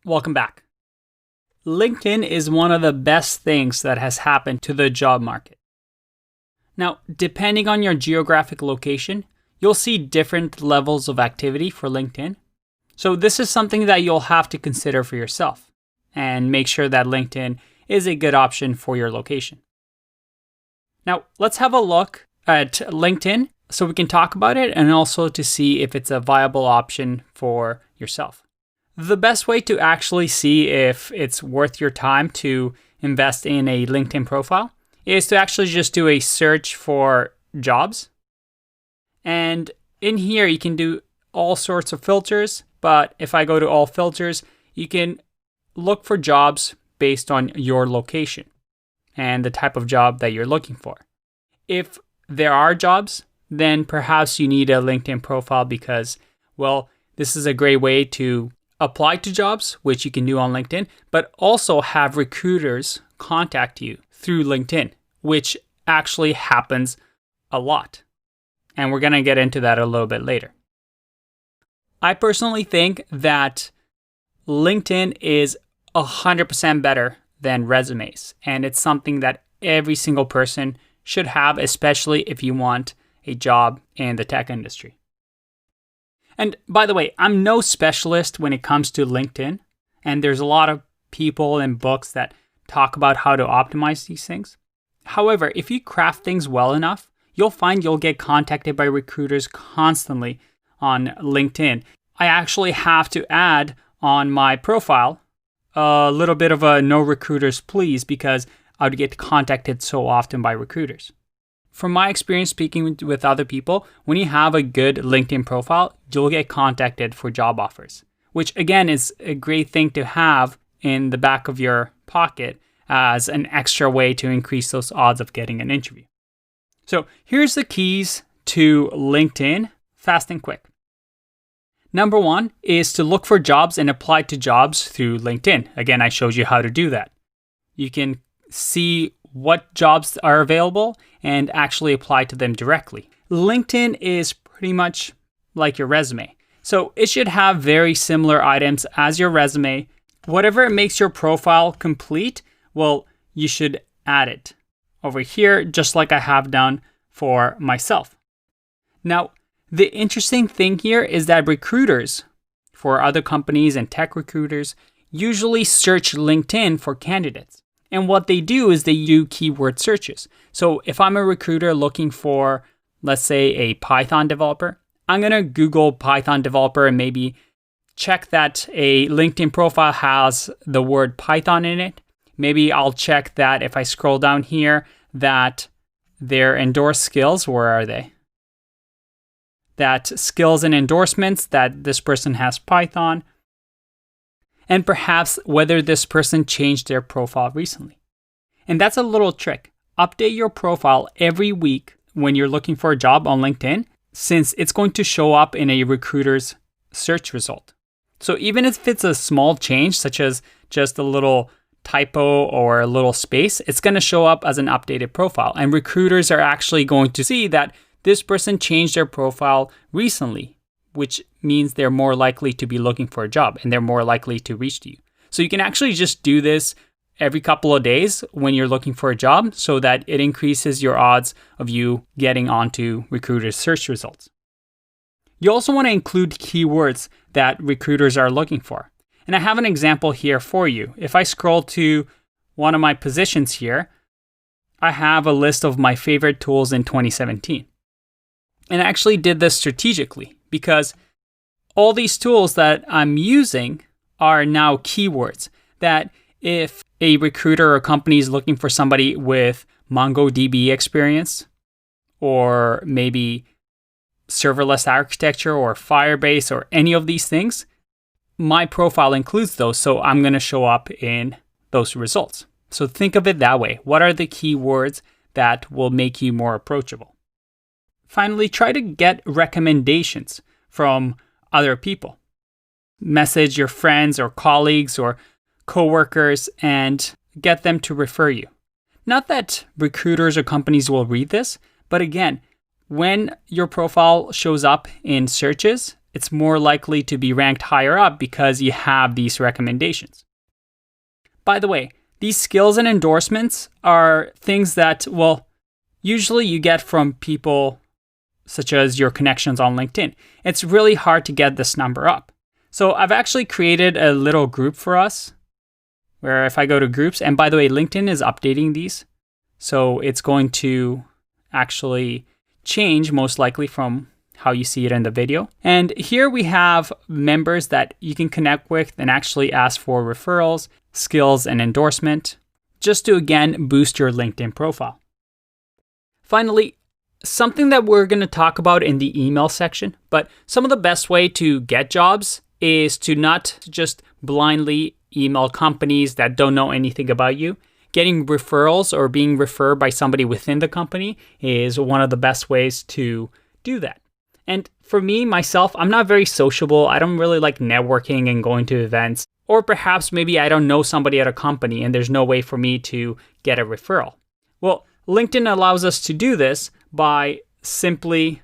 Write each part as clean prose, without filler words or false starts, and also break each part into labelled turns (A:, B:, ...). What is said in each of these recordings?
A: Welcome back. LinkedIn is one of the best things that has happened to the job market. Now, depending on your geographic location, you'll see different levels of activity for LinkedIn. So this is something that you'll have to consider for yourself and make sure that LinkedIn is a good option for your location. Now, let's have a look at LinkedIn so we can talk about it and also to see if it's a viable option for yourself. The best way to actually see if it's worth your time to invest in a LinkedIn profile is to actually just do a search for jobs. And in here, you can do all sorts of filters. But if I go to all filters, you can look for jobs based on your location and the type of job that you're looking for. If there are jobs, then perhaps you need a LinkedIn profile because, well, this is a great way to apply to jobs, which you can do on LinkedIn, but also have recruiters contact you through LinkedIn, which actually happens a lot. And we're going to get into that a little bit later. I personally think that LinkedIn is 100% better than resumes. And it's something that every single person should have, especially if you want a job in the tech industry. And by the way, I'm no specialist when it comes to LinkedIn. And there's a lot of people and books that talk about how to optimize these things. However, if you craft things well enough, you'll find you'll get contacted by recruiters constantly on LinkedIn. I actually have to add on my profile a little bit of a no recruiters please because I would get contacted so often by recruiters. From my experience speaking with other people, when you have a good LinkedIn profile, you'll get contacted for job offers, which again is a great thing to have in the back of your pocket as an extra way to increase those odds of getting an interview. So here's the keys to LinkedIn, fast and quick. Number one is to look for jobs and apply to jobs through LinkedIn. Again, I showed you how to do that. You can see what jobs are available and actually apply to them directly. LinkedIn is pretty much like your resume. So it should have very similar items as your resume. Whatever makes your profile complete, well, you should add it over here, just like I have done for myself. Now, the interesting thing here is that recruiters for other companies and tech recruiters usually search LinkedIn for candidates. And what they do is they do keyword searches. So if I'm a recruiter looking for, let's say, a Python developer, I'm going to Google Python developer and maybe check that a LinkedIn profile has the word Python in it. Maybe I'll check that if I scroll down here that their endorsed skills, where are they? That skills and endorsements that this person has Python. And perhaps whether this person changed their profile recently. And that's a little trick. Update your profile every week when you're looking for a job on LinkedIn, since it's going to show up in a recruiter's search result. So even if it's a small change, such as just a little typo or a little space, it's going to show up as an updated profile. And recruiters are actually going to see that this person changed their profile recently, which means they're more likely to be looking for a job and they're more likely to reach to you. So you can actually just do this every couple of days when you're looking for a job so that it increases your odds of you getting onto recruiters' search results. You also want to include keywords that recruiters are looking for. And I have an example here for you. If I scroll to one of my positions here, I have a list of my favorite tools in 2017. And I actually did this strategically because all these tools that I'm using are now keywords that if a recruiter or company is looking for somebody with MongoDB experience or maybe serverless architecture or Firebase or any of these things, my profile includes those. So I'm going to show up in those results. So think of it that way. What are the keywords that will make you more approachable? Finally, try to get recommendations from other people. Message your friends or colleagues or coworkers and get them to refer you. Not that recruiters or companies will read this, but again, when your profile shows up in searches, it's more likely to be ranked higher up because you have these recommendations. By the way, these skills and endorsements are things that, well, usually you get from people such as your connections on LinkedIn. It's really hard to get this number up. So I've actually created a little group for us where if I go to groups, and by the way, LinkedIn is updating these. So it's going to actually change most likely from how you see it in the video. And here we have members that you can connect with and actually ask for referrals, skills, and endorsement, just to again boost your LinkedIn profile. Finally, something that we're going to talk about in the email section, but some of the best way to get jobs is to not just blindly email companies that don't know anything about you. Getting referrals or being referred by somebody within the company is one of the best ways to do that. And for me, myself, I'm not very sociable. I don't really like networking and going to events. Or perhaps maybe I don't know somebody at a company and there's no way for me to get a referral. Well, LinkedIn allows us to do this by simply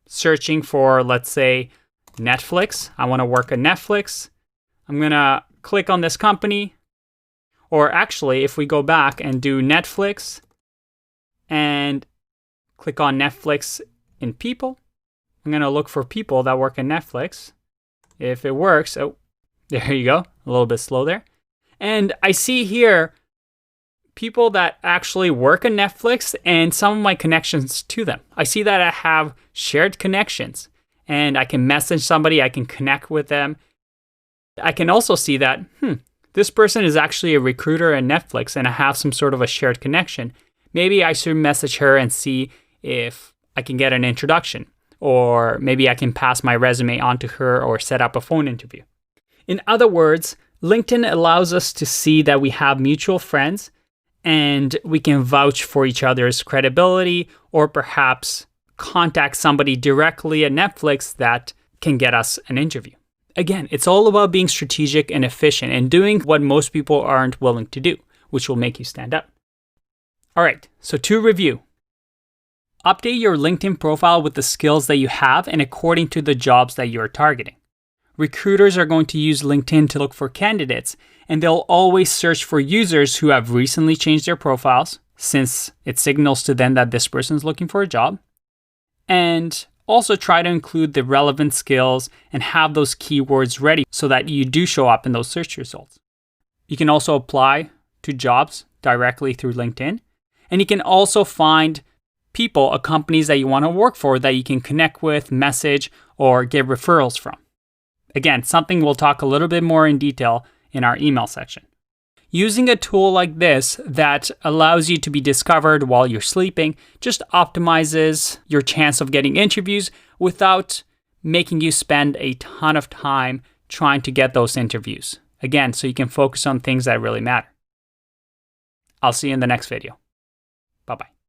A: searching for, let's say, Netflix. I want to work at Netflix. I'm going to click on this company. Or actually, if we go back and do Netflix and click on Netflix in people, I'm going to look for people that work at Netflix. If it works, oh, there you go, a little bit slow there. And I see here people that actually work at Netflix and some of my connections to them. I see that I have shared connections and I can message somebody, I can connect with them. I can also see that, this person is actually a recruiter at Netflix and I have some sort of a shared connection. Maybe I should message her and see if I can get an introduction, or maybe I can pass my resume on to her or set up a phone interview. In other words, LinkedIn allows us to see that we have mutual friends and we can vouch for each other's credibility or perhaps contact somebody directly at Netflix that can get us an interview. Again, it's all about being strategic and efficient and doing what most people aren't willing to do, which will make you stand out. All right, so to review. Update your LinkedIn profile with the skills that you have and according to the jobs that you're targeting. Recruiters are going to use LinkedIn to look for candidates, and they'll always search for users who have recently changed their profiles, since it signals to them that this person's looking for a job. And also try to include the relevant skills and have those keywords ready so that you do show up in those search results. You can also apply to jobs directly through LinkedIn. And you can also find people or companies that you want to work for that you can connect with, message, or get referrals from. Again, something we'll talk a little bit more in detail in our email section. Using a tool like this that allows you to be discovered while you're sleeping just optimizes your chance of getting interviews without making you spend a ton of time trying to get those interviews. Again, so you can focus on things that really matter. I'll see you in the next video. Bye-bye.